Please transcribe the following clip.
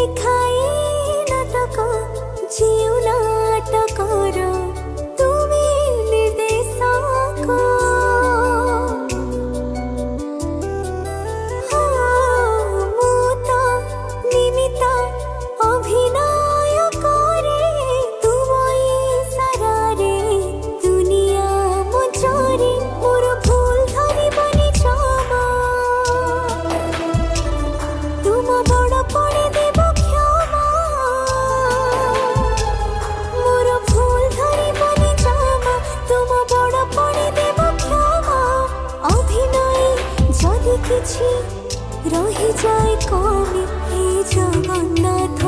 লেখাই নাটক জিউ নাটকর তুমি নির্দেশক। ମୁଁ ତ ନିମିତ୍ତ ଅଭିନୟ କରେ ତୁମ ଇସାରାରେ ଦୁନିଆ ମୋ ଚୋରି ମୋର ଭୁଲ ଧରିବନି କ୍ଷମା ତୁମ ବଡ଼ ପଡ଼ି ଦେବ କ୍ଷମା ମୋର ଭୁଲ ଧରିବନି କ୍ଷମା ତୁମ ବଡ଼ ପଡ଼ି ଦେବ କ୍ଷମା ଅଭିନୟ ଯଦି କିଛି ରହିଯାଏ କମି ହେ ଜଗନ୍ନାଥ।